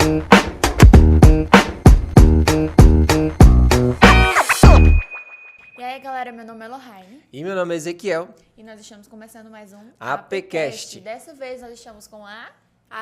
E aí, galera, meu nome é Lohane. E meu nome é Ezequiel. E nós estamos começando mais um APcast. Dessa vez nós estamos com a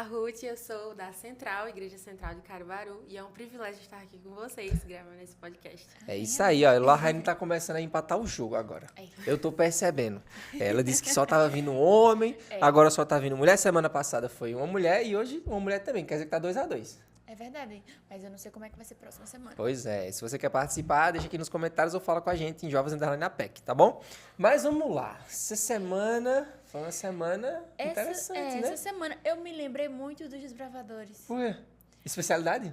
Ruth, eu sou da Central, Igreja Central de Caruaru, e é um privilégio estar aqui com vocês, gravando esse podcast. É isso aí, ó. Lohane tá começando a empatar o jogo agora. Eu tô percebendo. Ela disse que só tava vindo homem, agora só tá vindo mulher. Semana passada foi uma mulher e hoje uma mulher também. Quer dizer que tá 2-2. É verdade, mas eu não sei como é que vai ser próxima semana. Pois é. Se você quer participar, deixa aqui nos comentários ou fala com a gente em Jovens Underline APEC, tá bom? Mas vamos lá. Essa semana foi uma semana interessante, né? Essa semana eu me lembrei muito dos Desbravadores. Ué, especialidade?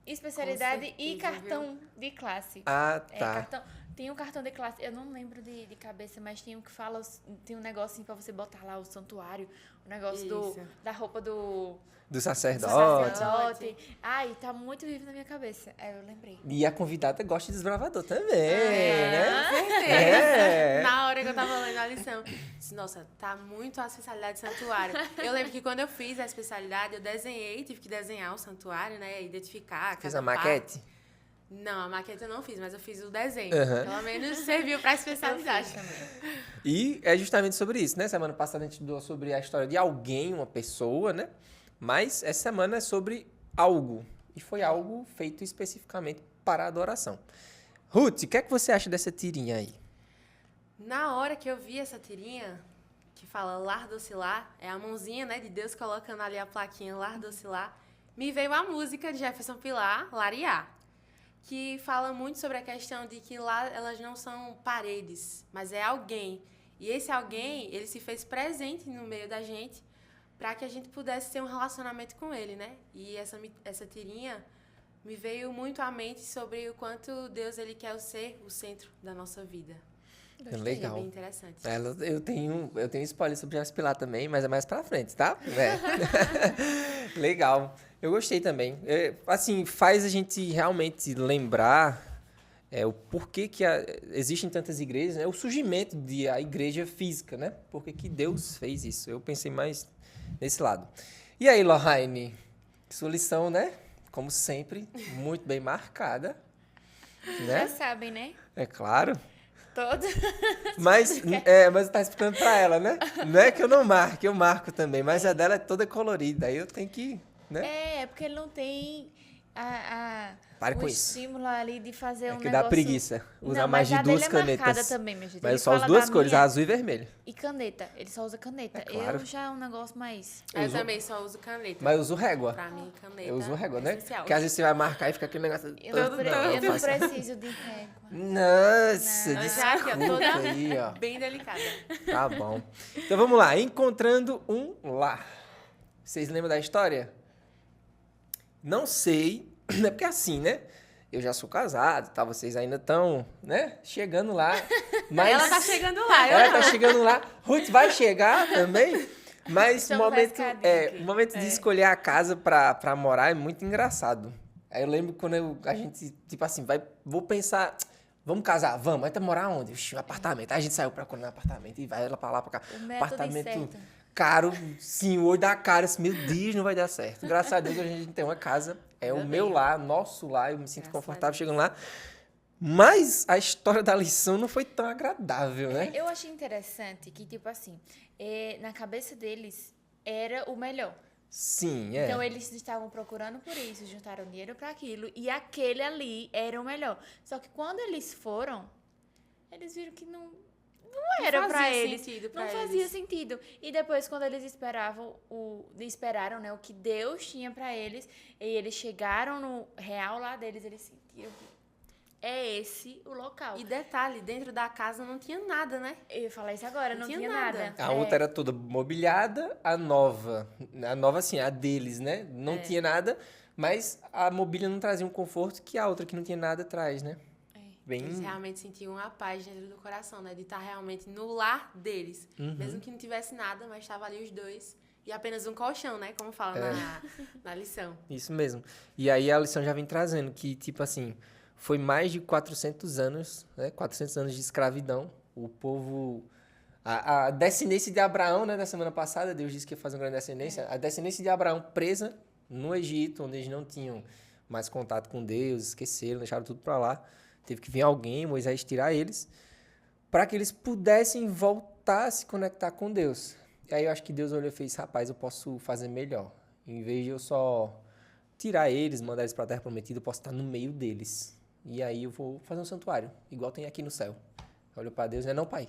Especialidade Com e certeza, cartão de classe. Ah, tá. Tem um cartão de classe, eu não lembro de cabeça, mas tem um que fala, tem um negocinho pra você botar lá o santuário, o negócio da roupa do Do sacerdote. sacerdote. Ai, tá muito vivo na minha cabeça. Eu lembrei. E a convidada gosta de desbravador também, né? Com certeza. É. Na hora que eu tava lendo a lição, disse, nossa, tá muito a especialidade de santuário. Eu lembro que quando eu fiz a especialidade, eu desenhei, tive que desenhar o santuário, né? Identificar. Fez cada a maquete? parte. Não, a maquete eu não fiz, mas eu fiz o desenho. Uhum. Pelo menos serviu pra especialidade também. E é justamente sobre isso, né? Semana passada a gente estudou sobre a história de alguém, uma pessoa, né? Mas essa semana é sobre algo. E foi algo feito especificamente para a adoração. Ruth, o que é que você acha dessa tirinha aí? Na hora que eu vi essa tirinha, que fala lar docilar, é a mãozinha, né, de Deus colocando ali a plaquinha lar docilar, me veio a música de Jefferson Pilar, Lariá, que fala muito sobre a questão de que lá elas não são paredes, mas é alguém. E esse alguém, ele se fez presente no meio da gente para que a gente pudesse ter um relacionamento com ele, né? E essa tirinha me veio muito à mente sobre o quanto Deus ele quer ser o centro da nossa vida. É legal. É bem interessante. Eu tenho spoiler sobre Jefferson Pilar também, mas é mais pra frente, tá? É. Legal. Eu gostei também. Assim, faz a gente realmente lembrar o porquê que existem tantas igrejas, né? O surgimento da igreja física, né? Por que Deus fez isso? Eu pensei mais nesse lado. E aí, Lohane? Sua lição, né? Como sempre, muito bem marcada. Né? Já sabem, né? É claro. Todo. Mas tá explicando pra ela, né? Não é que eu não marque, eu marco também. Mas a dela é toda colorida, aí eu tenho que, né? É porque ele não tem Pare um com isso. estímulo ali de fazer um Que negócio... dá preguiça. Usar Não, mais de mas a duas dele é marcada canetas. também, minha gente. Mas Ele só as fala duas da cores, minha azul e vermelho. E caneta. Ele só usa caneta. É claro. Eu já é um negócio mais... Eu também só uso caneta. Mas eu uso régua. Pra mim, caneta Eu uso régua, é né? essencial. Porque às vezes você vai marcar e fica aquele negócio... Eu não faça. preciso de régua. Nossa, Eu já aqui, ó, desculpa toda aí, ó. bem delicada. Tá bom. Então vamos lá. Encontrando um lar. Vocês lembram da história? Não sei. É porque assim, né? Eu já sou casado, tá? Vocês ainda estão, né? Chegando lá. Mas Ela tá chegando lá. ela tá chegando lá. Ruth vai chegar também. Mas o Estamos na momento, escadinha aqui. o momento de escolher a casa pra morar é muito engraçado. Aí eu lembro quando a gente, tipo assim, vou pensar... Vamos casar? Vamos. Aí tá morar onde? Um apartamento. Aí a gente saiu procurando um apartamento e vai ela pra lá, pra cá. O método Apartamento incerto. caro, sim, o olho da cara, assim, meu Deus, não vai dar certo. Graças a Deus hoje a gente tem uma casa, é o meu lar, nosso lar, eu me sinto Graças confortável chegando lá. Mas a história da lição não foi tão agradável, né? Eu achei interessante que, tipo assim, na cabeça deles era o melhor. Sim, Então, eles estavam procurando por isso, juntaram dinheiro para aquilo, e aquele ali era o melhor. Só que quando eles foram, eles viram que não era para fazia eles. sentido pra Não eles. fazia sentido. E depois, quando eles esperaram, né, o que Deus tinha para eles, e eles chegaram no real lá deles, eles sentiram que é esse o local. E detalhe, dentro da casa não tinha nada, né? Eu ia falar isso agora, não Não tinha tinha nada. nada. A outra era toda mobiliada, a nova assim, a deles, né? Não tinha nada, mas a mobília não trazia um conforto que a outra que não tinha nada traz, né? Bem... Eles realmente sentiam a paz dentro do coração, né? De estar realmente no lar deles. Mesmo que não tivesse nada, mas estava ali os dois. E apenas um colchão, né? Como fala na lição. Isso mesmo. E aí a lição já vem trazendo que, tipo assim, foi mais de 400 anos, né? 400 anos de escravidão. O povo... A descendência de Abraão, né? Da semana passada, Deus disse que ia fazer uma grande descendência. A descendência de Abraão presa no Egito, onde eles não tinham mais contato com Deus, esqueceram, deixaram tudo para lá. Teve que vir alguém, Moisés, tirar eles, para que eles pudessem voltar a se conectar com Deus. E aí eu acho que Deus olhou e fez, rapaz, eu posso fazer melhor. Em vez de eu só tirar eles, mandar eles para a Terra Prometida, eu posso estar no meio deles. E aí eu vou fazer um santuário, igual tem aqui no céu. Olho para Deus, não, pai?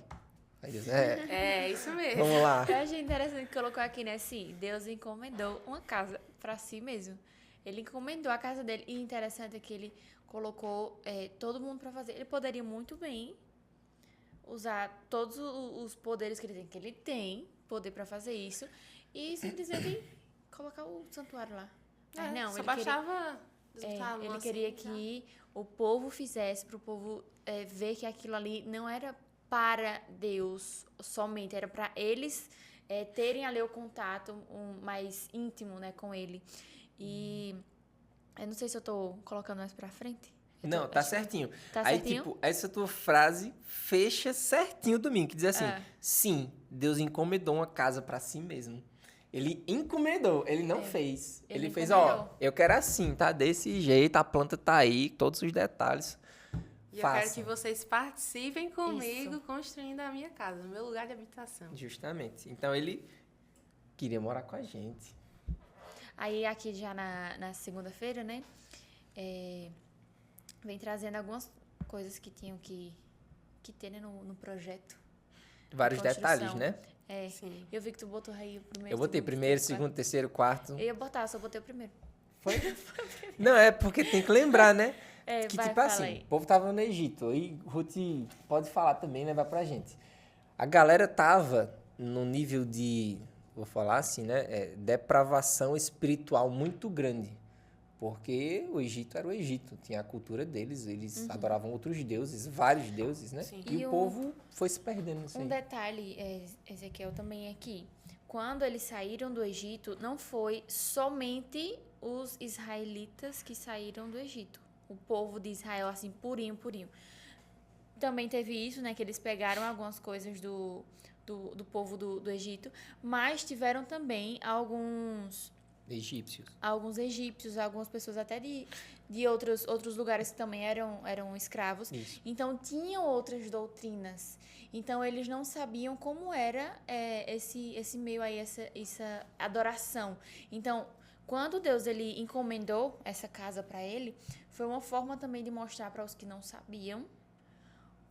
Aí Deus, É, isso mesmo. vamos lá. Eu achei interessante que colocou aqui, né? Sim, Deus encomendou uma casa pra si mesmo. Ele encomendou a casa dele. E interessante é que ele colocou todo mundo pra fazer. Ele poderia muito bem usar todos os poderes que ele tem. Que ele tem poder pra fazer isso. E simplesmente colocar o santuário lá. Mas não, só ele baixava... ele queria que o povo fizesse, para o povo ver que aquilo ali não era para Deus somente, era para eles terem ali o contato mais íntimo, né, com ele. E eu não sei se eu tô colocando mais pra frente. Não, tá certinho. Tá Aí, certinho? tipo, essa tua frase fecha certinho o domingo, que diz assim, sim, Deus encomendou uma casa para si mesmo. Ele encomendou, ele não fez. Ele fez, encomendou. eu quero assim, tá? Desse jeito, a planta tá aí, todos os detalhes. E eu quero que vocês participem comigo construindo a minha casa, o meu lugar de habitação. Justamente. Então, ele queria morar com a gente. Aí aqui já na segunda-feira, né, vem trazendo algumas coisas que tinham que ter, né, no projeto. Vários Construção. detalhes, né? Sim. Eu vi que tu botou aí o primeiro. Eu botei primeiro, segundo, terceiro, quarto. Eu ia botar, só botei o primeiro. Foi? Não, é porque tem que lembrar, né? Que vai, tipo fala assim, aí. o povo tava no Egito. Aí Ruth pode falar também, levar pra gente. A galera tava no nível de, vou falar assim, né? Depravação espiritual muito grande. Porque o Egito era o Egito, tinha a cultura deles, eles adoravam outros deuses, vários deuses, né? Sim. E o povo foi se perdendo nisso aí. Um detalhe, Ezequiel, também é que quando eles saíram do Egito, não foi somente os israelitas que saíram do Egito. O povo de Israel, assim, purinho, purinho. Também teve isso, né? Que eles pegaram algumas coisas do povo do Egito, mas tiveram também alguns egípcios, algumas pessoas até de outros lugares que também eram escravos. Isso. Então, tinham outras doutrinas. Então, eles não sabiam como era esse meio aí, essa adoração. Então, quando Deus ele encomendou essa casa para ele, foi uma forma também de mostrar para os que não sabiam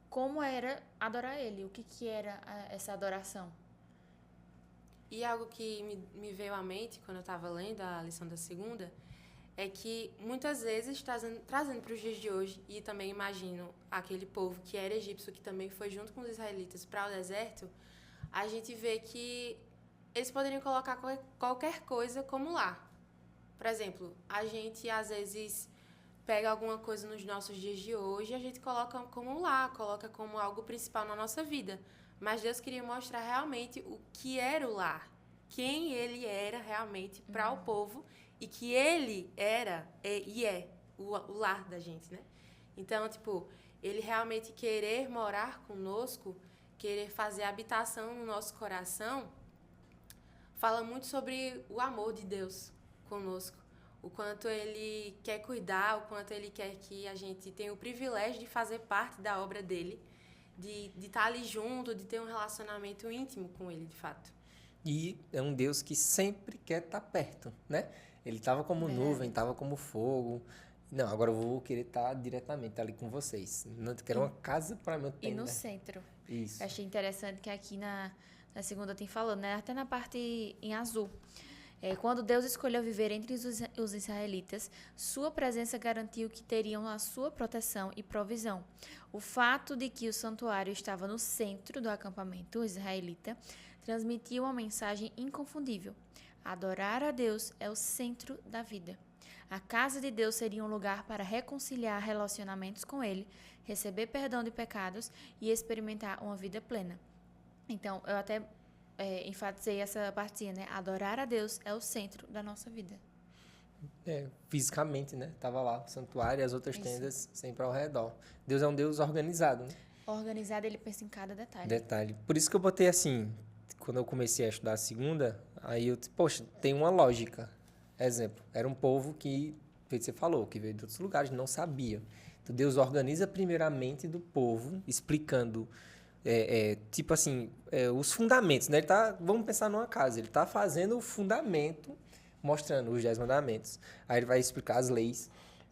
como era adorar ele, o que era essa adoração. E algo que me veio à mente quando eu estava lendo a lição da segunda é que muitas vezes, trazendo para os dias de hoje, e também imagino aquele povo que era egípcio, que também foi junto com os israelitas para o deserto, a gente vê que eles poderiam colocar qualquer coisa como lar. Por exemplo, a gente às vezes pega alguma coisa nos nossos dias de hoje e a gente coloca como lar, coloca como algo principal na nossa vida. Mas Deus queria mostrar realmente o que era o lar, quem ele era realmente para o povo e que ele era e é o lar da gente, né? Então, tipo, ele realmente querer morar conosco, querer fazer habitação no nosso coração, fala muito sobre o amor de Deus conosco, o quanto ele quer cuidar, o quanto ele quer que a gente tenha o privilégio de fazer parte da obra dele, de estar ali junto, de ter um relacionamento íntimo com ele, de fato. E é um Deus que sempre quer estar perto, né? Ele estava como nuvem, estava como fogo. Não, agora eu vou querer estar diretamente ali com vocês. Não quero uma casa para meu tempo. E no centro. Isso. Eu achei interessante que aqui na segunda tem falando, né? Até na parte em azul. Quando Deus escolheu viver entre os israelitas, sua presença garantiu que teriam a sua proteção e provisão. O fato de que o santuário estava no centro do acampamento israelita transmitia uma mensagem inconfundível. Adorar a Deus é o centro da vida. A casa de Deus seria um lugar para reconciliar relacionamentos com Ele, receber perdão de pecados e experimentar uma vida plena. Então, eu até enfatizei essa partinha, né? Adorar a Deus é o centro da nossa vida. Fisicamente, né? Tava lá o santuário e as outras tendas sempre ao redor. Deus é um Deus organizado, né? Organizado, ele pensa em cada detalhe. Detalhe. Por isso que eu botei assim, quando eu comecei a estudar a segunda, aí eu disse, poxa, tem uma lógica. Exemplo, era um povo que, feito você falou, que veio de outros lugares, não sabia. Então, Deus organiza primeiramente do povo, explicando, tipo assim, os fundamentos, né? Vamos pensar numa casa, ele está fazendo o fundamento, mostrando os 10 mandamentos. Aí ele vai explicar as leis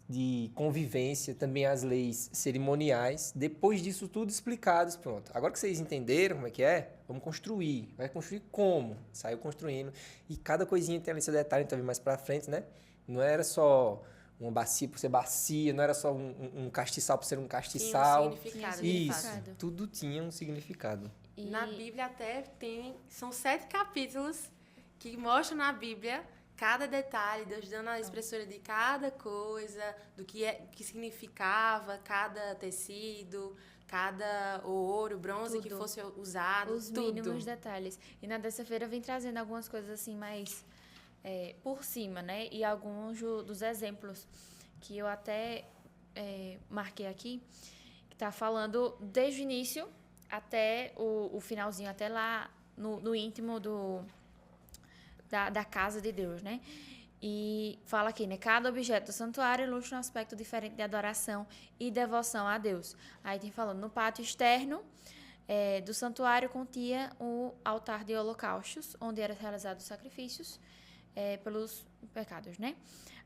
de convivência, também as leis cerimoniais. Depois disso tudo explicados, pronto. Agora que vocês entenderam como é que é, vamos construir. Vai construir como? Saiu construindo. E cada coisinha tem ali seu detalhe, também mais pra frente, né? Não era só uma bacia por ser bacia, não era só um castiçal por ser um castiçal. Tinha um significado. Isso, significado. tudo tinha um significado. E Na Bíblia até são 7 capítulos que mostram na Bíblia cada detalhe, Deus dando a expressura de cada coisa, do que significava cada tecido, cada ouro, bronze que Tudo. fosse usado, os tudo. mínimos detalhes. E na terça-feira vem trazendo algumas coisas assim mais por cima, né? E alguns dos exemplos que eu até marquei aqui, que tá falando desde o início até o finalzinho, até lá no íntimo da casa de Deus, né? E fala aqui, né? Cada objeto do santuário ilustra um aspecto diferente de adoração e devoção a Deus. Aí tem falando, no pátio externo do santuário continha o altar de holocaustos, onde eram realizados sacrifícios pelos pecados, né?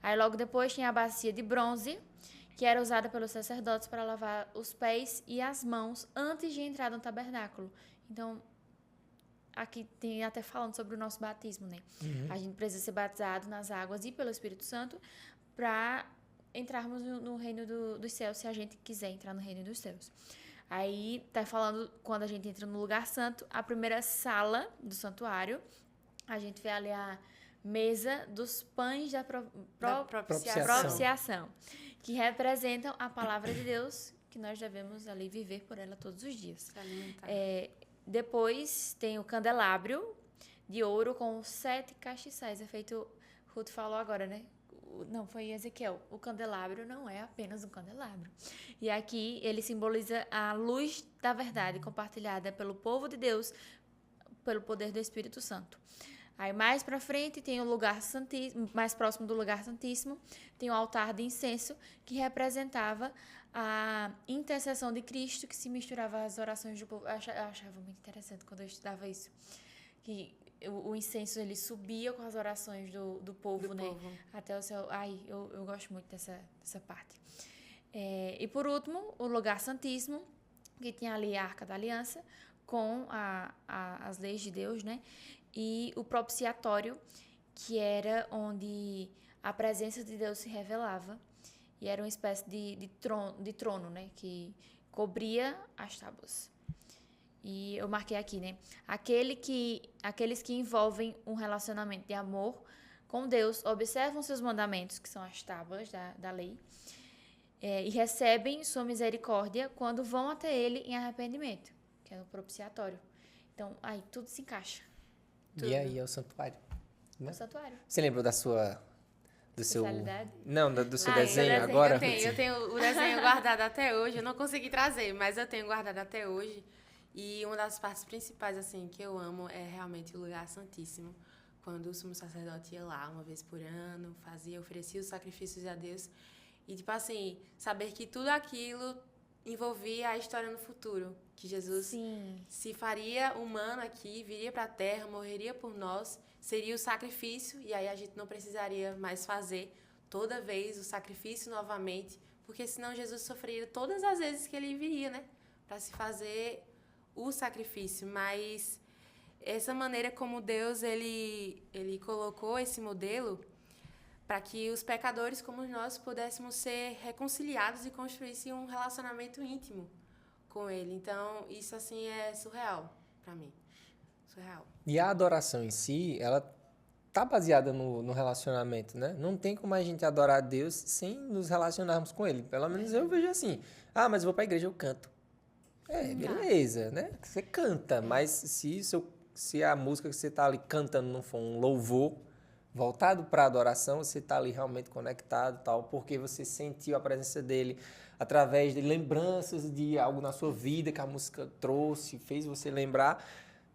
Aí logo depois tinha a bacia de bronze, que era usada pelos sacerdotes para lavar os pés e as mãos antes de entrar no tabernáculo. Então, aqui tem até falando sobre o nosso batismo, né? A gente precisa ser batizado nas águas e pelo Espírito Santo para entrarmos no reino dos céus, se a gente quiser entrar no reino dos céus. Aí tá falando, quando a gente entra no lugar santo, a primeira sala do santuário, a gente vê ali a mesa dos pães da propiciação, que representam a palavra de Deus, que nós devemos ali viver por ela todos os dias. Se alimentar. Depois tem o candelabro de ouro com 7 castiçais. É feito, Ruth falou agora, né? Não, foi Ezequiel. O candelabro não é apenas um candelabro. E aqui ele simboliza a luz da verdade compartilhada pelo povo de Deus, pelo poder do Espírito Santo. Aí mais pra frente tem o lugar santíssimo, mais próximo do lugar santíssimo, tem o altar de incenso, que representava a intercessão de Cristo, que se misturava às orações do povo. Eu achava muito interessante quando eu estudava isso, que o incenso ele subia com as orações do povo, né? Povo. Até o céu. Ai, eu gosto muito dessa parte. E por último, o lugar santíssimo, que tinha ali a Arca da Aliança, com as leis de Deus, né? E o propiciatório, que era onde a presença de Deus se revelava. E era uma espécie de trono, né? Que cobria as tábuas. E eu marquei aqui, né? Aqueles que envolvem um relacionamento de amor com Deus observam seus mandamentos, que são as tábuas da lei, e recebem sua misericórdia quando vão até Ele em arrependimento, que é o propiciatório. Então, aí tudo se encaixa. Tudo. E aí é o santuário. Né? O santuário. Você lembrou do seu... Especialidade? Não, do seu Ah, desenho eu agora? Eu tenho o desenho guardado até hoje. Eu não consegui trazer, mas eu tenho guardado até hoje. E uma das partes principais, assim, que eu amo é realmente o lugar santíssimo. Quando o sumo sacerdote ia lá uma vez por ano, oferecia os sacrifícios a Deus. E, tipo assim, saber que tudo aquilo envolvia a história no futuro. Que Jesus se faria humano aqui, viria para a terra, morreria por nós, seria o sacrifício, e aí a gente não precisaria mais fazer toda vez o sacrifício novamente, porque senão Jesus sofreria todas as vezes que ele viria, né? Para se fazer o sacrifício. Mas essa maneira como Deus ele colocou esse modelo para que os pecadores como nós pudéssemos ser reconciliados e construíssem um relacionamento íntimo com Ele. Então, isso assim é surreal para mim. Surreal. E a adoração em si, ela tá baseada no relacionamento, né? Não tem como a gente adorar a Deus sem nos relacionarmos com Ele. Pelo menos eu vejo assim. Ah, mas eu vou pra igreja, eu canto. Beleza, né? Você canta, mas se a música que você tá ali cantando não for um louvor voltado para adoração, você tá ali realmente conectado, tal, porque você sentiu a presença dele através de lembranças de algo na sua vida que a música trouxe, fez você lembrar.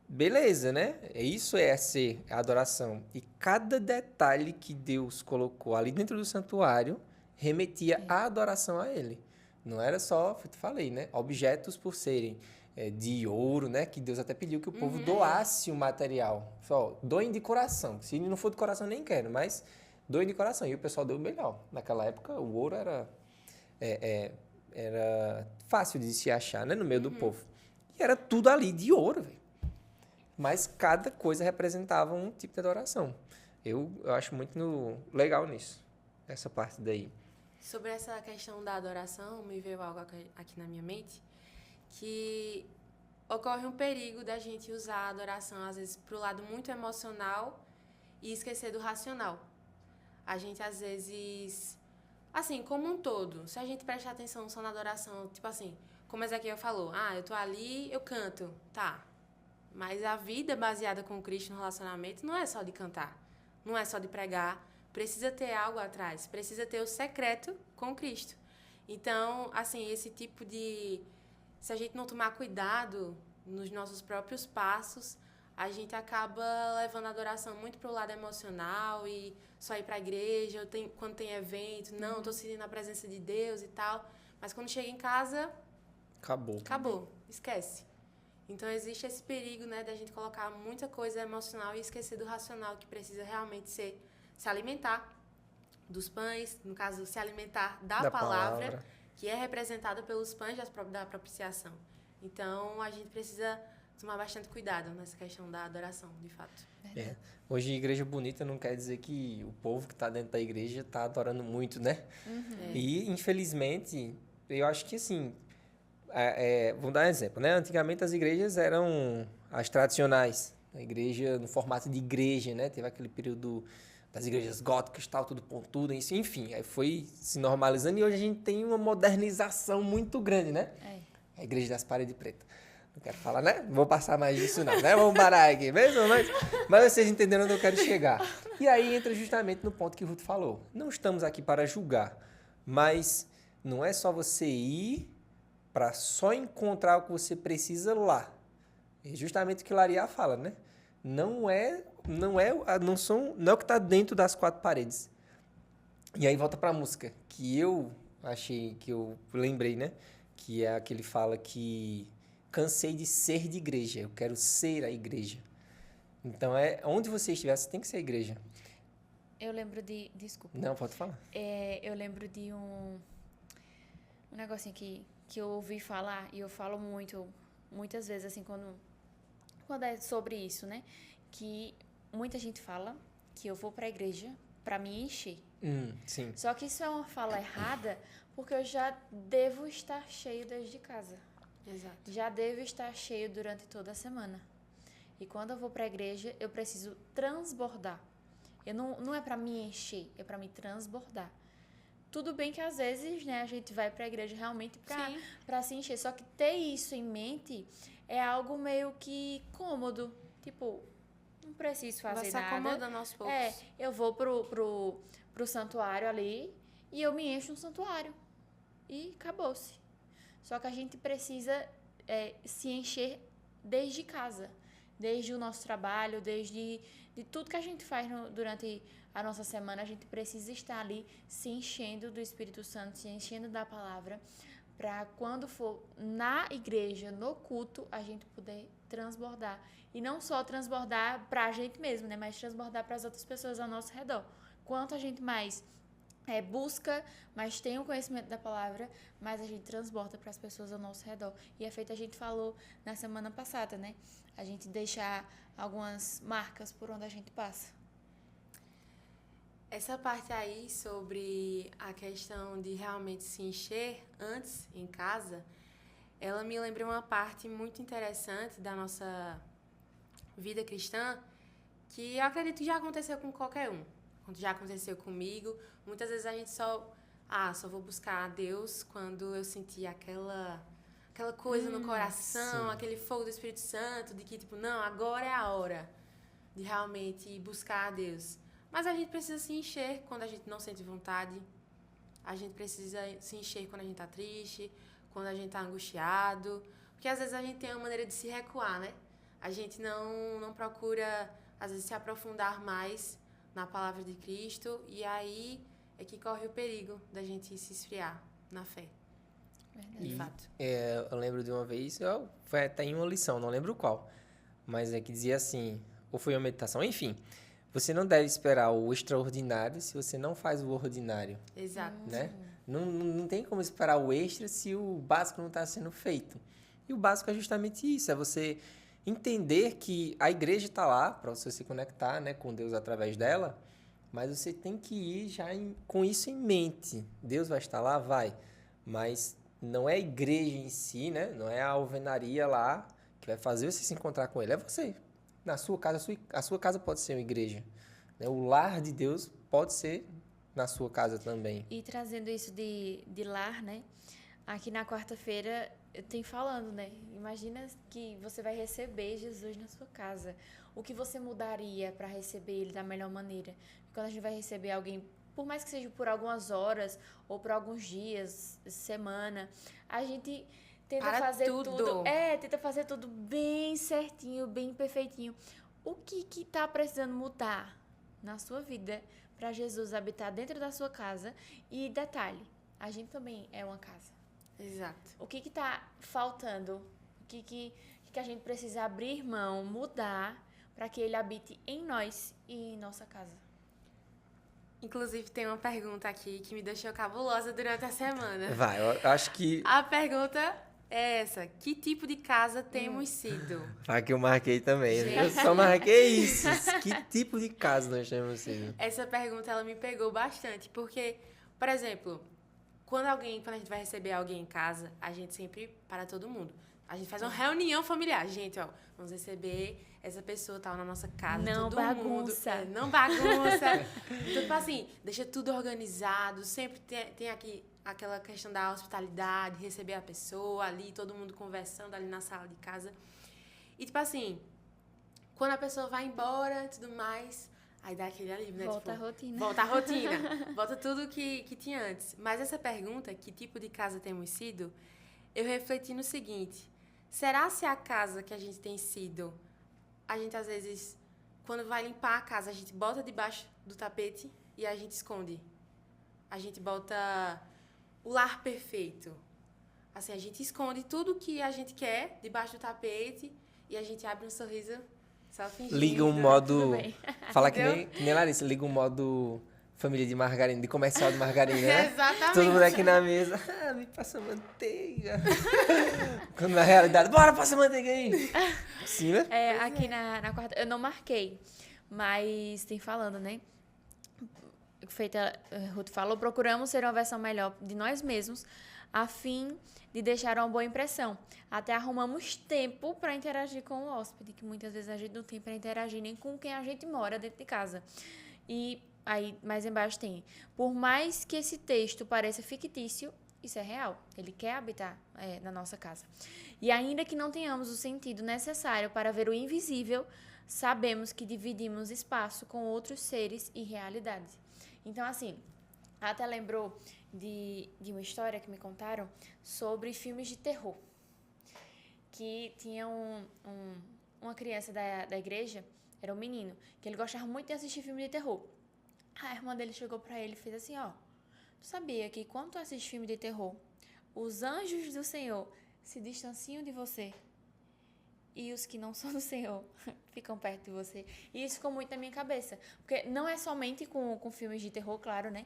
beleza, né? Isso é ser a adoração. E cada detalhe que Deus colocou ali dentro do santuário remetia à adoração a Ele. Não era só, eu te falei, né? Objetos por serem de ouro, né? Que Deus até pediu que o povo doasse o material. Só, doem de coração. Se não for de coração, nem quero, mas doem de coração. E o pessoal deu o melhor. Naquela época, o ouro era fácil de se achar, né? No meio do povo. E era tudo ali de ouro, velho. Mas cada coisa representava um tipo de adoração. Eu acho muito legal nisso, essa parte daí. Sobre essa questão da adoração, me veio algo aqui na minha mente, que ocorre um perigo da gente usar a adoração, às vezes, para o lado muito emocional e esquecer do racional. A gente, às vezes, assim, como um todo, se a gente prestar atenção só na adoração, tipo assim, como Ezequiel falou, eu tô ali, eu canto, tá. Mas a vida baseada com Cristo no relacionamento não é só de cantar, não é só de pregar, precisa ter algo atrás, precisa ter o secreto com Cristo. Então, assim, esse tipo de... Se a gente não tomar cuidado nos nossos próprios passos, a gente acaba levando a adoração muito para o lado emocional e só ir para a igreja, quando tem evento, não, estou sentindo a presença de Deus e tal. Mas quando chega em casa... Acabou, esquece. Então, existe esse perigo, né, da gente colocar muita coisa emocional e esquecer do racional, que precisa realmente se alimentar dos pães, no caso, se alimentar da palavra, que é representada pelos pães da propiciação. Então, a gente precisa tomar bastante cuidado nessa questão da adoração, de fato. Hoje, igreja bonita não quer dizer que o povo que está dentro da igreja está adorando muito, né? E, infelizmente, eu acho que, assim... vou dar um exemplo, né? Antigamente as igrejas eram as tradicionais, a igreja no formato de igreja, né? Teve aquele período das igrejas góticas, tal, tudo pontudo, enfim, aí foi se normalizando e hoje a gente tem uma modernização muito grande, né? A igreja das paredes pretas. Não quero falar, né? Não vou passar mais disso não, né? Vamos parar aqui mesmo, mas vocês entenderam onde eu quero chegar. E aí entra justamente no ponto que o Ruth falou. Não estamos aqui para julgar, mas não é só você ir para só encontrar o que você precisa lá. É justamente o que Laria fala, né? Não é o que está dentro das quatro paredes. E aí volta para a música, que eu lembrei, né? Que é a que ele fala que cansei de ser de igreja, eu quero ser a igreja. Então, onde você estiver, você tem que ser a igreja. Eu lembro de... Desculpa. Não, pode falar. Eu lembro de um negocinho que eu ouvi falar, e eu falo muitas vezes, assim, quando é sobre isso, né? Que muita gente fala que eu vou pra igreja pra me encher. Sim. Só que isso é uma fala errada, porque eu já devo estar cheio desde casa. Exato. Já devo estar cheio durante toda a semana. E quando eu vou pra igreja, eu preciso transbordar. Não é pra me encher, é pra me transbordar. Tudo bem que às vezes, né, a gente vai pra igreja realmente pra se encher. Só que ter isso em mente é algo meio que cômodo. Tipo, não preciso fazer nada. Vai se acomodando aos poucos. Eu vou pro santuário ali e eu me encho no santuário. E acabou-se. Só que a gente precisa se encher desde casa. Desde o nosso trabalho, desde de tudo que a gente faz durante a nossa semana, a gente precisa estar ali se enchendo do Espírito Santo, se enchendo da palavra, para quando for na igreja, no culto, a gente poder transbordar. E não só transbordar para a gente mesmo, né? Mas transbordar para as outras pessoas ao nosso redor. Quanto a gente mais busca, mas tem o conhecimento da palavra, mais a gente transborda para as pessoas ao nosso redor. E é feito, a gente falou na semana passada, né? A gente deixar algumas marcas por onde a gente passa. Essa parte aí sobre a questão de realmente se encher antes em casa, ela me lembra uma parte muito interessante da nossa vida cristã, que eu acredito que já aconteceu com qualquer um. Já aconteceu comigo. Muitas vezes a gente só vou buscar a Deus quando eu sentir aquela coisa no coração, sim. aquele fogo do Espírito Santo, de que, tipo, não, agora é a hora de realmente buscar a Deus. Mas a gente precisa se encher quando a gente não sente vontade. A gente precisa se encher quando a gente tá triste, quando a gente tá angustiado. Porque às vezes a gente tem uma maneira de se recuar, né? a gente não procura, às vezes, se aprofundar mais na palavra de Cristo, e aí é que corre o perigo da gente se esfriar na fé, de fato. Eu lembro de uma vez, foi até em uma lição, não lembro qual, mas é que dizia assim, ou foi uma meditação, enfim, você não deve esperar o extraordinário se você não faz o ordinário, Exato. né? Não tem como esperar o extra se o básico não está sendo feito. E o básico é justamente isso, é você entender que a igreja está lá para você se conectar, né, com Deus através dela, mas você tem que ir já com isso em mente. Deus vai estar lá? Vai. Mas não é a igreja em si, né? Não é a alvenaria lá que vai fazer você se encontrar com ele. É você. Na sua casa, a sua casa pode ser uma igreja, né? O lar de Deus pode ser na sua casa também. E trazendo isso de lar, né? Aqui na quarta-feira eu tenho falando, né? Imagina que você vai receber Jesus na sua casa. O que você mudaria para receber ele da melhor maneira? Quando a gente vai receber alguém, por mais que seja por algumas horas ou por alguns dias, semana, a gente tenta fazer tudo. Tenta fazer tudo bem certinho, bem perfeitinho. O que tá precisando mudar na sua vida para Jesus habitar dentro da sua casa? E detalhe, a gente também é uma casa. Exato. O que tá faltando? O que a gente precisa abrir mão, mudar, para que ele habite em nós e em nossa casa? Inclusive, tem uma pergunta aqui que me deixou cabulosa durante a semana. Vai, eu acho que... A pergunta é essa: que tipo de casa temos sido? Vai que eu marquei também. Eu só marquei isso. Que tipo de casa nós temos sido? Essa pergunta, ela me pegou bastante, porque, por exemplo, quando a gente vai receber alguém em casa, a gente sempre para todo mundo. A gente faz uma reunião familiar. Gente, ó, vamos receber essa pessoa, tal, na nossa casa. Não todo bagunça. Mundo, não bagunça. Então, tipo assim, deixa tudo organizado. Sempre tem aqui aquela questão da hospitalidade, receber a pessoa ali, todo mundo conversando ali na sala de casa. E, tipo assim, quando a pessoa vai embora e tudo mais, aí dá aquele alívio, né? Volta tipo, a rotina. Volta a rotina. Volta tudo que tinha antes. Mas essa pergunta, que tipo de casa temos sido, eu refleti no seguinte: será se a casa que a gente tem sido, a gente às vezes, quando vai limpar a casa, a gente bota debaixo do tapete e a gente esconde? A gente bota o lar perfeito. Assim, a gente esconde tudo que a gente quer debaixo do tapete e a gente abre um sorriso só fingindo. Liga um modo... Tudo bem. Fala que nem Larissa, liga um modo família de margarina, de comercial de margarina, né? Exatamente. Todo mundo aqui na mesa, me passa manteiga. Quando na realidade, bora, passa manteiga aí. Sim, né? Aqui na quarta, eu não marquei, mas tem falando, né? Feita, Ruth falou, procuramos ser uma versão melhor de nós mesmos, a fim de deixar uma boa impressão. Até arrumamos tempo para interagir com o hóspede, que muitas vezes a gente não tem para interagir nem com quem a gente mora dentro de casa. E aí, mais embaixo tem: por mais que esse texto pareça fictício, isso é real. Ele quer habitar na nossa casa. E ainda que não tenhamos o sentido necessário para ver o invisível, sabemos que dividimos espaço com outros seres e realidades. Então, assim, até lembrou de uma história que me contaram sobre filmes de terror. Que tinha uma criança da igreja, era um menino, que ele gostava muito de assistir filme de terror. A irmã dele chegou pra ele e fez assim, ó: tu sabia que quando tu assiste filme de terror, os anjos do Senhor se distanciam de você e os que não são do Senhor ficam perto de você? E isso ficou muito na minha cabeça. Porque não é somente com filmes de terror, claro, né?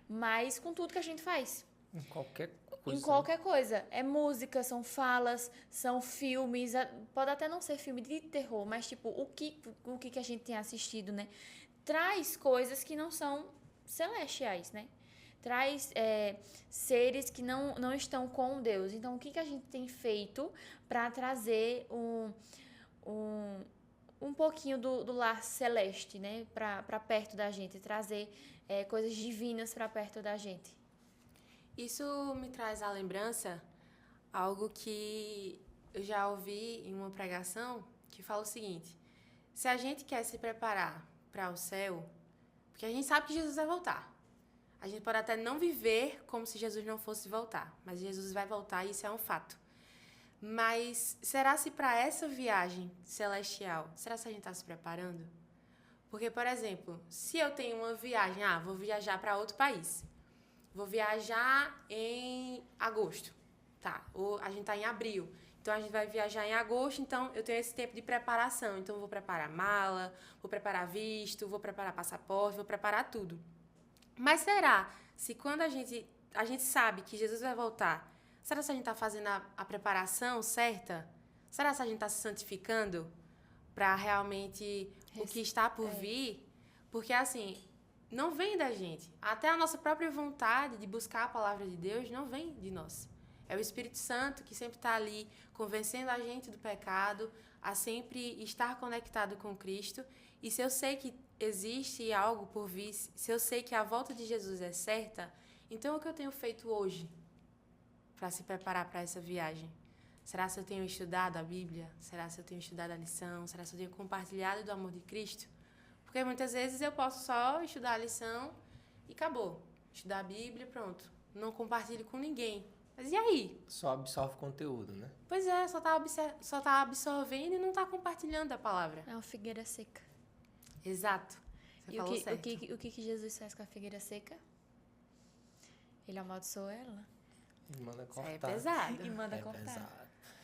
Mas com tudo que a gente faz. Em qualquer coisa. Em qualquer coisa. É música, são falas, são filmes. Pode até não ser filme de terror, mas tipo, o que a gente tem assistido, né? Traz coisas que não são celestiais, né? Traz seres que não estão com Deus. Então, o que a gente tem feito para trazer um pouquinho do lar celeste, né? Para perto da gente, trazer coisas divinas para perto da gente. Isso me traz à lembrança algo que eu já ouvi em uma pregação, que fala o seguinte: se a gente quer se preparar para o céu, porque a gente sabe que Jesus vai voltar. A gente pode até não viver como se Jesus não fosse voltar, mas Jesus vai voltar e isso é um fato. Mas será se para essa viagem celestial, será se a gente está se preparando? Porque, por exemplo, se eu tenho uma viagem, vou viajar para outro país. Vou viajar em agosto, tá? Ou a gente tá em abril. Então, a gente vai viajar em agosto, então eu tenho esse tempo de preparação. Então, eu vou preparar mala, vou preparar visto, vou preparar passaporte, vou preparar tudo. Mas será se quando a gente sabe que Jesus vai voltar, será se a gente está fazendo a preparação certa? Será se a gente está se santificando para realmente o que está por vir? Porque, assim, não vem da gente. Até a nossa própria vontade de buscar a palavra de Deus não vem de nós. É o Espírito Santo que sempre está ali convencendo a gente do pecado, a sempre estar conectado com Cristo. E se eu sei que existe algo por vir, se eu sei que a volta de Jesus é certa, então o que eu tenho feito hoje para se preparar para essa viagem? Será se eu tenho estudado a Bíblia? Será se eu tenho estudado a lição? Será se eu tenho compartilhado do amor de Cristo? Porque muitas vezes eu posso só estudar a lição e acabou. Estudar a Bíblia, pronto. Não compartilho com ninguém. Mas e aí? Só absorve conteúdo, né? Pois é, só tá absorvendo e não tá compartilhando a palavra. É uma figueira seca. Exato. Você falou certo. O que Jesus faz com a figueira seca? Ele amaldiçoa ela. E manda cortar. É pesado. E manda É cortar. pesado.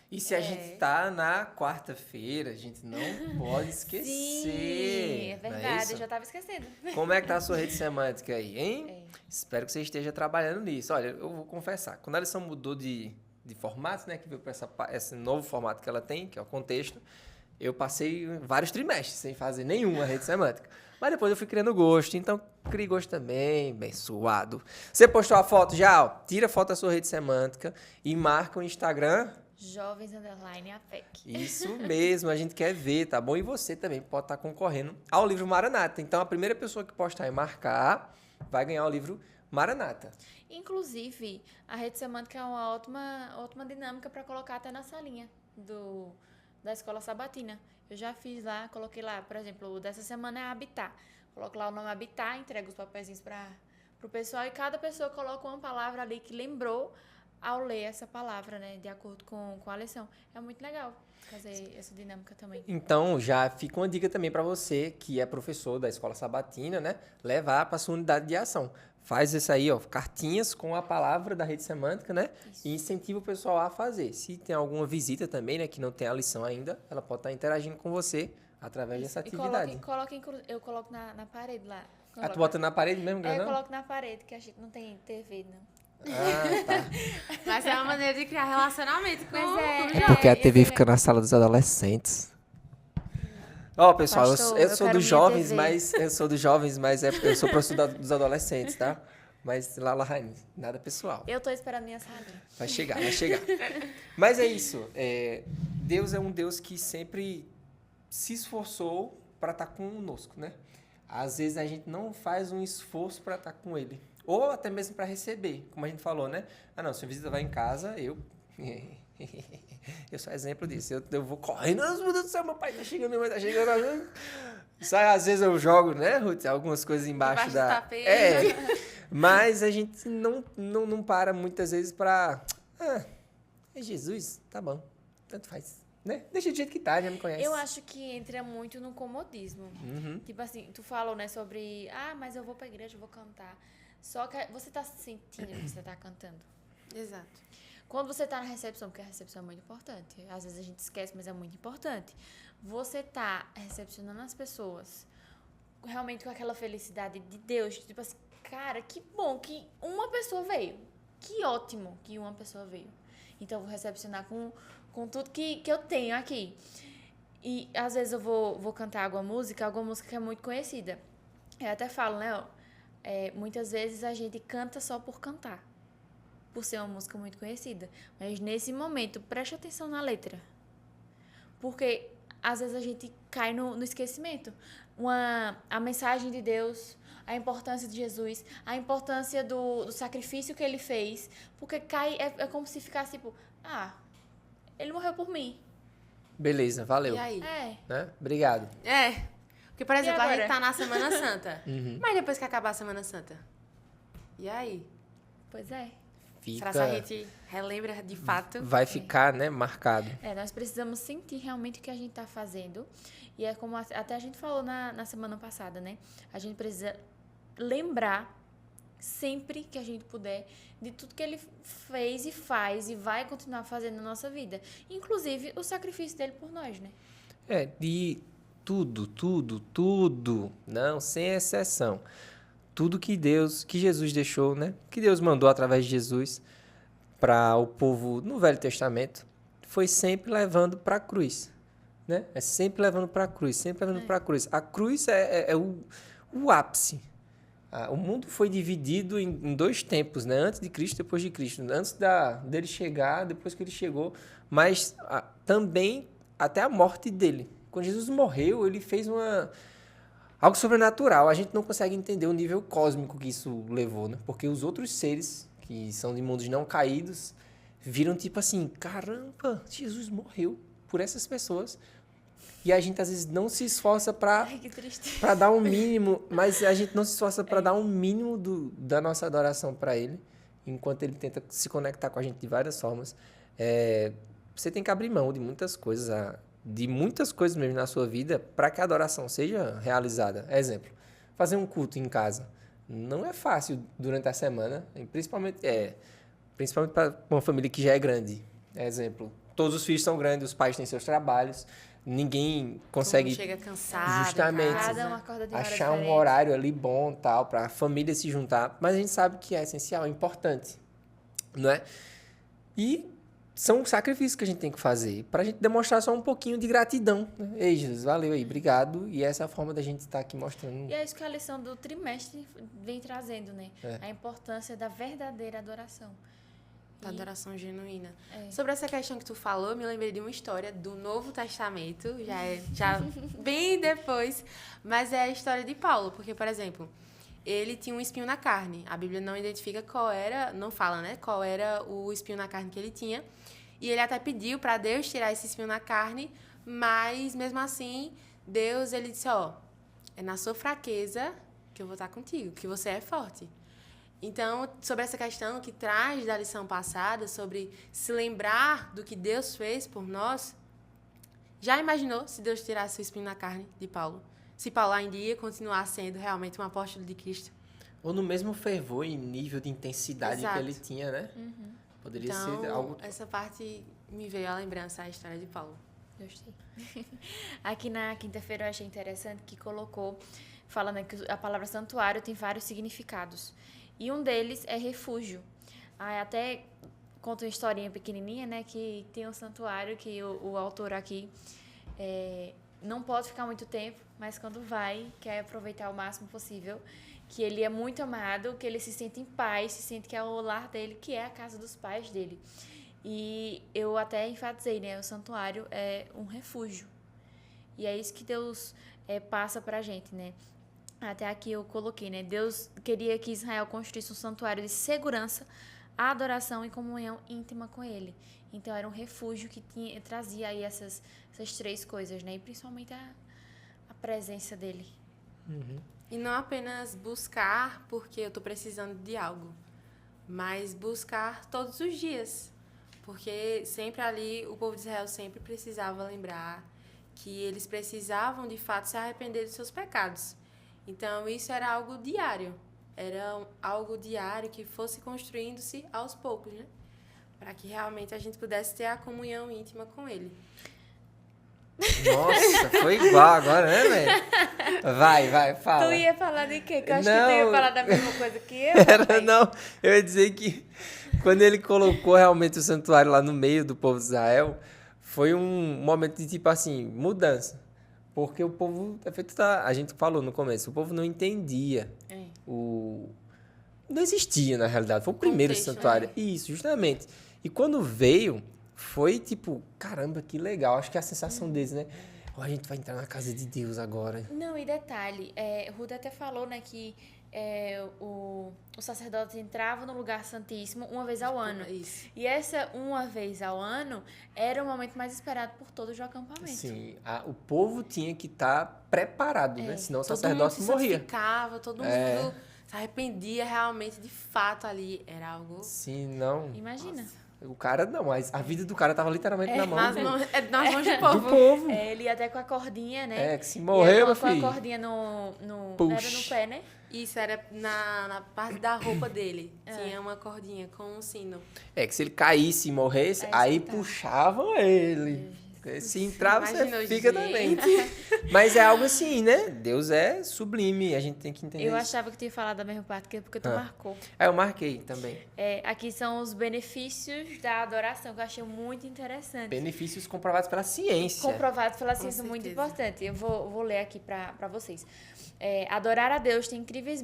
E se a gente tá na quarta-feira, a gente não pode esquecer. Sim, é não verdade, isso? eu já tava esquecendo. Como é que tá a sua rede semântica aí, hein? Espero que você esteja trabalhando nisso. Olha, eu vou confessar, quando a lição mudou de formato, né, que veio para esse novo formato que ela tem, que é o contexto, eu passei vários trimestres sem fazer nenhuma rede semântica. Mas depois eu fui criando gosto, então criei gosto também, bem suado. Você postou a foto já? Ó, tira a foto da sua rede semântica e marca o Instagram. Jovens_APEC. Isso mesmo, a gente quer ver, tá bom? E você também pode estar concorrendo ao livro Maranata. Então, a primeira pessoa que postar e marcar vai ganhar o livro Maranata. Inclusive, a rede semântica é uma ótima dinâmica para colocar até na salinha da escola sabatina. Eu já fiz lá, coloquei lá, por exemplo, o dessa semana é Habitar. Coloco lá o nome Habitar, entrego os papeizinhos para o pessoal e cada pessoa coloca uma palavra ali que lembrou ao ler essa palavra, né, de acordo com a lição. É muito legal fazer essa dinâmica também. Então, já fica uma dica também para você que é professor da escola sabatina, né? Levar para sua unidade de ação. Faz isso aí, ó, cartinhas com a palavra da rede semântica, né? Isso. E incentiva o pessoal a fazer. Se tem alguma visita também, né, que não tem a lição ainda, ela pode estar interagindo com você através dessa atividade. Eu coloco na parede lá. Ah, tu bota na parede mesmo, Eu não? coloco na parede, que a gente não tem TV, não. Ah, tá. Mas é uma maneira de criar relacionamento com o É porque a TV fica na sala dos adolescentes. Ó, pessoal, Pastor, eu eu sou quero dos minha jovens, TV. mas eu sou professor dos adolescentes, tá? Mas lá, Raine, nada pessoal. Eu tô esperando minha salinha. Vai chegar. Mas é isso. Deus é um Deus que sempre se esforçou para estar conosco, né? Às vezes a gente não faz um esforço para estar com Ele. Ou até mesmo para receber, como a gente falou, né? Ah, não, se a visita vai em casa, eu sou exemplo disso. Eu vou correndo, meu Deus do céu, meu pai tá chegando, minha mãe tá chegando. Sai, às vezes eu jogo, né, Ruth? Algumas coisas embaixo do da... tapete. Mas a gente não para muitas vezes para... é Jesus, tá bom, tanto faz, né? Deixa do jeito que tá, já me conhece. Eu acho que entra muito no comodismo. Uhum. Tipo assim, tu falou, né, sobre... mas eu vou pra igreja, eu vou cantar. Só que você tá sentindo que você tá cantando. Exato. Quando você tá na recepção, porque a recepção é muito importante. Às vezes a gente esquece, mas é muito importante. Você tá recepcionando as pessoas realmente com aquela felicidade de Deus. Tipo assim, cara, que bom que uma pessoa veio. Que ótimo que uma pessoa veio. Então, eu vou recepcionar com tudo que eu tenho aqui. E, às vezes, eu vou cantar alguma música que é muito conhecida. Eu até falo, né, muitas vezes a gente canta só por cantar. Por ser uma música muito conhecida. Mas, nesse momento, preste atenção na letra. Porque, às vezes, a gente cai no esquecimento. A mensagem de Deus, a importância de Jesus, a importância do sacrifício que ele fez. Porque é como se ficasse tipo, ele morreu por mim. Beleza, valeu. E aí? Né? Obrigado. Porque, por exemplo, a agora? gente tá na Semana Santa. Uhum. Mas depois que acabar a Semana Santa? E aí? Pois é. Será que a gente relembra de fato? vai ficar, né, marcado. Nós precisamos sentir realmente o que a gente está fazendo. E é como até a gente falou na semana passada, né? A gente precisa lembrar sempre que a gente puder de tudo que ele fez e faz e vai continuar fazendo na nossa vida. Inclusive o sacrifício dele por nós, né? De tudo, não, sem exceção. Tudo que Jesus deixou, né? Que Deus mandou através de Jesus para o povo no Velho Testamento, foi sempre levando para a cruz, né? É sempre levando para a cruz, sempre levando para a cruz. A cruz é o ápice. O mundo foi dividido em dois tempos, né? Antes de Cristo e depois de Cristo. Antes dele chegar, depois que ele chegou, mas também até a morte dele. Quando Jesus morreu, ele fez algo sobrenatural. A gente não consegue entender o nível cósmico que isso levou, né? Porque os outros seres, que são de mundos não caídos, viram tipo assim, caramba, Jesus morreu por essas pessoas. E a gente às vezes não se esforça para dar um mínimo, mas a gente não se esforça para dar um mínimo da nossa adoração para ele, enquanto ele tenta se conectar com a gente de várias formas. Você tem que abrir mão de muitas coisas mesmo na sua vida para que a adoração seja realizada. Exemplo, fazer um culto em casa não é fácil durante a semana, principalmente para uma família que já é grande. Exemplo, todos os filhos são grandes, os pais têm seus trabalhos, ninguém consegue chega cansado, justamente Cada um acorda de hora achar um diferente. horário ali bom, tal, para a família se juntar, mas a gente sabe que é essencial, é importante, não é? E são sacrifícios que a gente tem que fazer para a gente demonstrar só um pouquinho de gratidão, né? Ei, Jesus, valeu aí, obrigado. E essa é a forma da gente estar aqui mostrando. E é isso que a lição do trimestre vem trazendo, né? A importância da verdadeira adoração. Da adoração genuína. Sobre essa questão que tu falou, eu me lembrei de uma história do Novo Testamento, já bem depois, mas é a história de Paulo, porque, por exemplo, ele tinha um espinho na carne. A Bíblia não identifica não fala, né, qual era o espinho na carne que ele tinha. E ele até pediu para Deus tirar esse espinho na carne, mas mesmo assim, Deus, ele disse, é na sua fraqueza que eu vou estar contigo, que você é forte. Então, sobre essa questão que traz da lição passada, sobre se lembrar do que Deus fez por nós, já imaginou se Deus tirasse o espinho na carne de Paulo? Se Paulo ainda ia continuar sendo realmente um apóstolo de Cristo? Ou no mesmo fervor e nível de intensidade que ele tinha, né? Poderia ser algo... essa parte me veio à lembrança, a história de Paulo. Gostei. Aqui na quinta-feira eu achei interessante que colocou, falando que a palavra santuário tem vários significados. E um deles é refúgio. Até conta uma historinha pequenininha, né? Que tem um santuário que o autor aqui não pode ficar muito tempo, mas quando vai, quer aproveitar o máximo possível. Que ele é muito amado, que ele se sente em paz, se sente que é o lar dele, que é a casa dos pais dele. E eu até enfatizei, né? O santuário é um refúgio. E é isso que Deus passa pra gente, né? Até aqui eu coloquei, né? Deus queria que Israel construísse um santuário de segurança, adoração e comunhão íntima com ele. Então era um refúgio que trazia aí essas três coisas, né? E principalmente a presença dele. E não apenas buscar porque eu estou precisando de algo, mas buscar todos os dias. Porque sempre ali, o povo de Israel sempre precisava lembrar que eles precisavam, de fato, se arrepender dos seus pecados. Então, isso era algo diário. Era algo diário que fosse construindo-se aos poucos, né? Para que realmente a gente pudesse ter a comunhão íntima com ele. Nossa, foi igual agora, né, velho? Vai, fala. Tu ia falar de quê? Que eu acho Não. que tu ia falar da mesma coisa que eu. Não, eu ia dizer que quando ele colocou realmente o santuário lá no meio do povo de Israel, foi um momento de, tipo assim, mudança. Porque o povo, a gente falou no começo, o povo não entendia. Não existia, na realidade. Foi o primeiro contexto, santuário. né? Isso, justamente. E quando veio, foi tipo, caramba, que legal. Acho que é a sensação deles, né? A gente vai entrar na casa de Deus agora. Não, e detalhe, Ruda até falou, né, que o sacerdote entrava no lugar santíssimo uma vez ao ano. Isso. E essa uma vez ao ano era o momento mais esperado por todos do acampamento. Sim, o povo tinha que estar preparado, né? Senão o Todo mundo sacerdote se morria. santificava, todo mundo se arrependia realmente, de fato, ali. Era algo... Sim, não. Imagina. O cara não, mas a vida do cara tava literalmente na mão Nas do mãos do do povo. povo. Ele ia até com a cordinha, né? É, que se E morrer, ele meu colocou filho. a cordinha no não Puxa. era no pé, né? Isso era na parte da roupa dele. Tinha uma cordinha com um sino. É que se ele caísse e morresse, Aí aí escutava. puxavam ele. Se entrar, Imagina, você fica gente. também. Mas é algo assim, né? Deus é sublime, a gente tem que entender Eu isso. achava que tinha falado da mesma parte, porque tu marcou. Eu marquei também. Aqui são os benefícios da adoração, que eu achei muito interessante. Benefícios comprovados pela ciência. Comprovados pela ciência, muito certeza. importante. Eu vou ler aqui para vocês. Adorar a Deus tem incríveis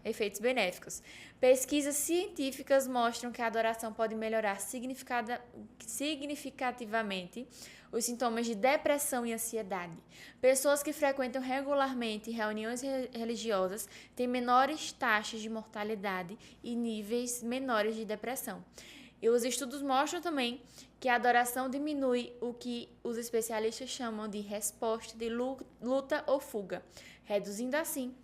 efeitos benéficos. Pesquisas científicas mostram que a adoração pode melhorar significativamente os sintomas de depressão e ansiedade. Pessoas que frequentam regularmente reuniões religiosas têm menores taxas de mortalidade e níveis menores de depressão. E os estudos mostram também que a adoração diminui o que os especialistas chamam de resposta de luta ou fuga, reduzindo assim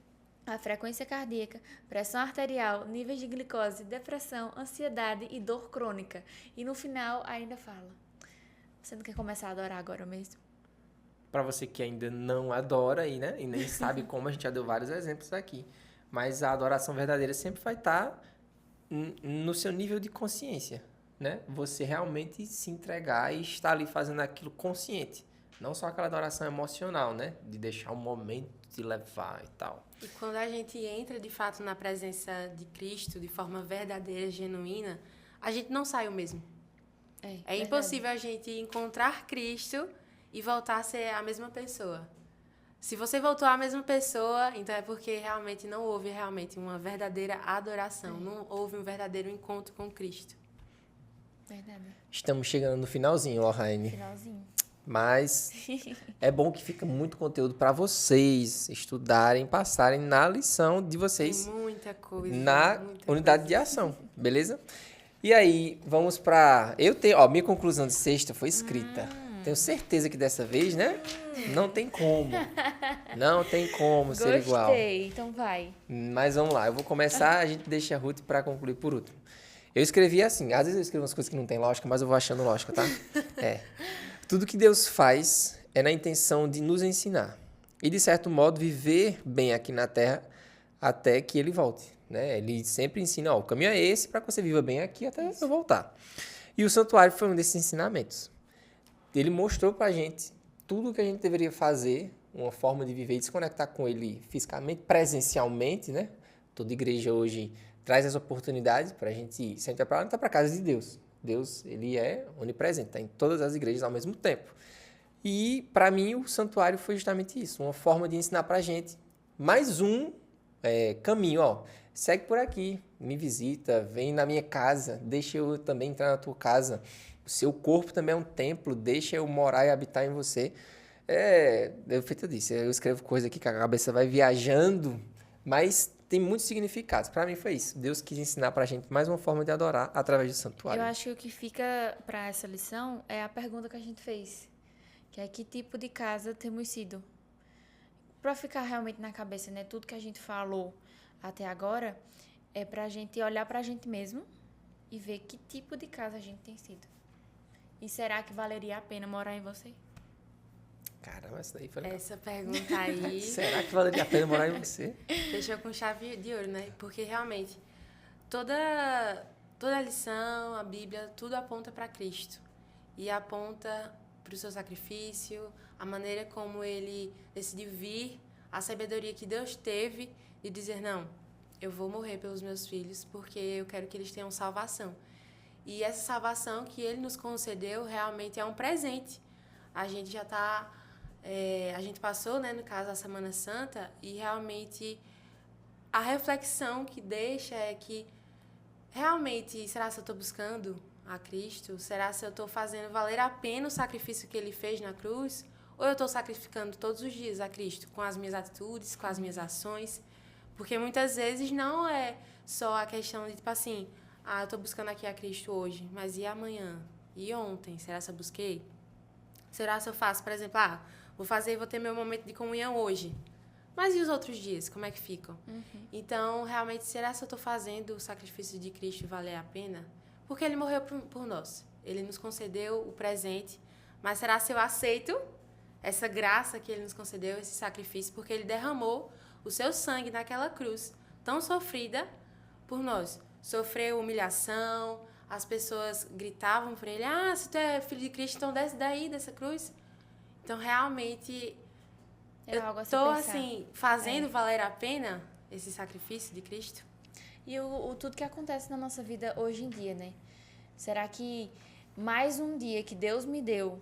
a frequência cardíaca, pressão arterial, níveis de glicose, depressão, ansiedade e dor crônica. E no final ainda fala: você não quer começar a adorar agora mesmo? Pra você que ainda não adora aí, né? E nem sabe como, a gente já deu vários exemplos aqui. Mas a adoração verdadeira sempre vai estar no seu nível de consciência, né? Você realmente se entregar e estar ali fazendo aquilo consciente. Não só aquela adoração emocional, né? De deixar o momento te levar e tal. E quando a gente entra, de fato, na presença de Cristo, de forma verdadeira, genuína, a gente não sai o mesmo. É verdade. impossível a gente encontrar Cristo e voltar a ser a mesma pessoa. Se você voltou a mesma pessoa, então é porque realmente não houve uma verdadeira adoração, não houve um verdadeiro encontro com Cristo. Verdade. Estamos chegando no finalzinho, Lohane. Finalzinho. Mas é bom que fica muito conteúdo para vocês estudarem, passarem na lição de vocês Tem muita coisa. na muita unidade coisa. de ação, beleza? E aí, vamos pra... Eu tenho... Ó, minha conclusão de sexta foi escrita. Tenho certeza que dessa vez, né? Não tem como. Não tem como ser igual. Gostei, então vai. Mas vamos lá, eu vou começar, a gente deixa a Ruth pra concluir por último. Eu escrevi assim, às vezes eu escrevo umas coisas que não tem lógica, mas eu vou achando lógica, tá? Tudo que Deus faz é na intenção de nos ensinar. E, de certo modo, viver bem aqui na Terra até que Ele volte. Né? Ele sempre ensina, ó, o caminho é esse para que você viva bem aqui até eu voltar. E o santuário foi um desses ensinamentos. Ele mostrou pra gente tudo o que a gente deveria fazer, uma forma de viver e desconectar com Ele fisicamente, presencialmente, né? Toda igreja hoje traz as oportunidades para a gente ir. Se a gente vai para lá, a gente vai para a casa de Deus. Deus, ele é onipresente, está em todas as igrejas ao mesmo tempo. E, para mim, o santuário foi justamente isso, uma forma de ensinar para a gente mais um caminho, ó. Segue por aqui, me visita, vem na minha casa, deixa eu também entrar na tua casa. O seu corpo também é um templo, deixa eu morar e habitar em você. Eu feito disso, eu escrevo coisa aqui que a cabeça vai viajando, mas tem muitos significados. Para mim foi isso. Deus quis ensinar pra gente mais uma forma de adorar através do santuário. Eu acho que o que fica para essa lição é a pergunta que a gente fez, que é que tipo de casa temos sido. Para ficar realmente na cabeça, né, tudo que a gente falou até agora é pra gente olhar pra gente mesmo e ver que tipo de casa a gente tem sido. E será que valeria a pena morar em você? Caramba, essa daí foi legal. Essa pergunta aí Será que valeria a pena morar em você? deixou com chave de ouro, né? Porque realmente toda a lição, a Bíblia, tudo aponta para Cristo. E aponta para o seu sacrifício, a maneira como ele decidiu vir, a sabedoria que Deus teve de dizer, não, eu vou morrer pelos meus filhos porque eu quero que eles tenham salvação. E essa salvação que ele nos concedeu realmente é um presente. A gente já está... a gente passou, né, no caso, a Semana Santa, e realmente a reflexão que deixa é que realmente, será que eu estou buscando a Cristo? Será que eu estou fazendo valer a pena o sacrifício que ele fez na cruz? Ou eu estou sacrificando todos os dias a Cristo com as minhas atitudes, com as minhas ações? Porque muitas vezes não é só a questão de, tipo assim, eu estou buscando aqui a Cristo hoje, mas e amanhã? E ontem? Será que eu busquei? Será que eu faço, por exemplo, vou ter meu momento de comunhão hoje. Mas e os outros dias? Como é que ficam? Então, realmente, será que eu estou fazendo o sacrifício de Cristo valer a pena? Porque ele morreu por nós. Ele nos concedeu o presente. Mas será se eu aceito essa graça que ele nos concedeu, esse sacrifício? Porque ele derramou o seu sangue naquela cruz tão sofrida por nós. Sofreu humilhação, as pessoas gritavam por ele, se tu é filho de Cristo, então desce daí, dessa cruz. Então, realmente, eu estou, assim, fazendo valer a pena esse sacrifício de Cristo. E tudo que acontece na nossa vida hoje em dia, né? Será que mais um dia que Deus me deu,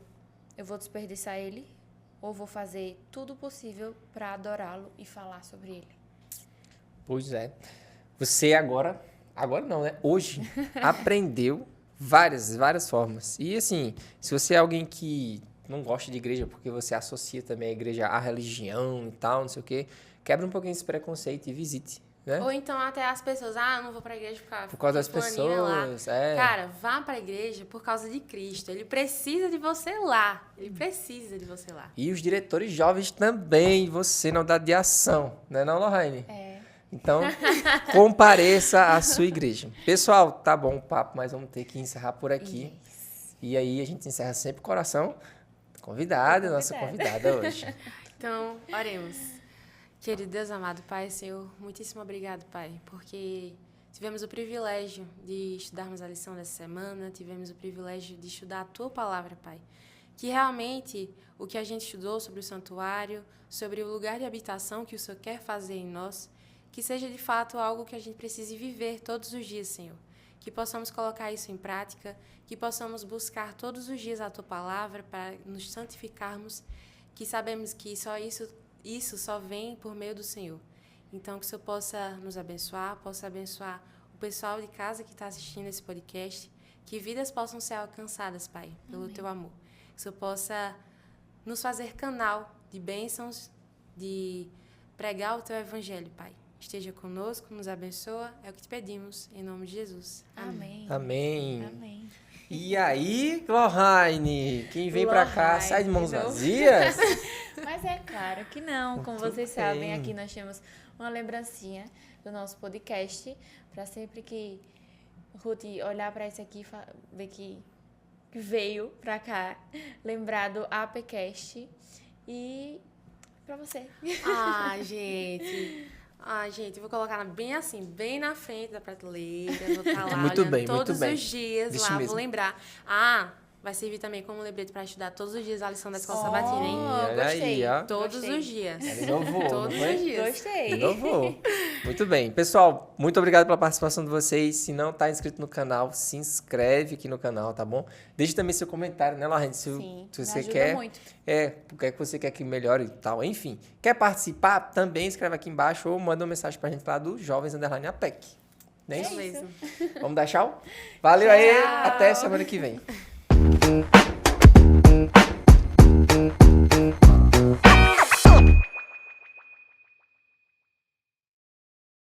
eu vou desperdiçar ele? Ou vou fazer tudo possível para adorá-lo e falar sobre ele? Pois é. Você agora não, né? Hoje aprendeu várias formas. E assim, se você é alguém que não gosta de igreja porque você associa também a igreja à religião e tal, não sei o quê, quebra um pouquinho esse preconceito e visite, né? Ou então até as pessoas, eu não vou pra igreja por causa das pessoas. Cara, vá pra igreja por causa de Cristo. Ele precisa de você lá. Ele precisa de você lá. E os diretores jovens também, você na unidade de ação, não é não, Lohane? Então, compareça à sua igreja. Pessoal, tá bom o papo, mas vamos ter que encerrar por aqui. E aí a gente encerra sempre com oração. Nossa convidada hoje. Então, oremos. Querido Deus amado, Pai, Senhor, muitíssimo obrigado, Pai, porque tivemos o privilégio de estudarmos a lição dessa semana, tivemos o privilégio de estudar a Tua Palavra, Pai. Que realmente o que a gente estudou sobre o santuário, sobre o lugar de habitação que o Senhor quer fazer em nós, que seja de fato algo que a gente precise viver todos os dias, Senhor. Que possamos colocar isso em prática, que possamos buscar todos os dias a Tua Palavra para nos santificarmos, que sabemos que só isso só vem por meio do Senhor. Então, que o Senhor possa nos abençoar, possa abençoar o pessoal de casa que está assistindo esse podcast, que vidas possam ser alcançadas, Pai, pelo Teu amor. Que o Senhor possa nos fazer canal de bênçãos, de pregar o Teu Evangelho, Pai. Esteja conosco, nos abençoa, é o que te pedimos, em nome de Jesus. Amém. Amém. E aí, Lohane, quem vem pra cá sai de mãos vazias? Mas é claro que não. Como vocês sabem, aqui nós temos uma lembrancinha do nosso podcast, para sempre que Ruth olhar para isso aqui, ver que veio pra cá, lembrar do APcast e pra você. Gente, eu vou colocar bem assim, bem na frente da prateleira, vou estar lá muito olhando bem, todos muito bem. os dias Isso lá, mesmo. vou lembrar. Vai servir também como lembrete para estudar todos os dias a lição da Escola Sabatina, hein? Olha aí, ó. Todos os dias. Ele inovou, Todos não foi? os dias. Gostei. Inovou. Muito bem. Pessoal, muito obrigado pela participação de vocês. Se não está inscrito no canal, se inscreve aqui no canal, tá bom? Deixe também seu comentário, né, Lohane? Se você ajuda quer. muito. O que é que você quer que melhore e tal. Enfim, quer participar? Também escreve aqui embaixo ou manda uma mensagem pra gente lá do Jovens_APEC. Não é isso? mesmo. Vamos dar tchau? Valeu aí. Até semana que vem.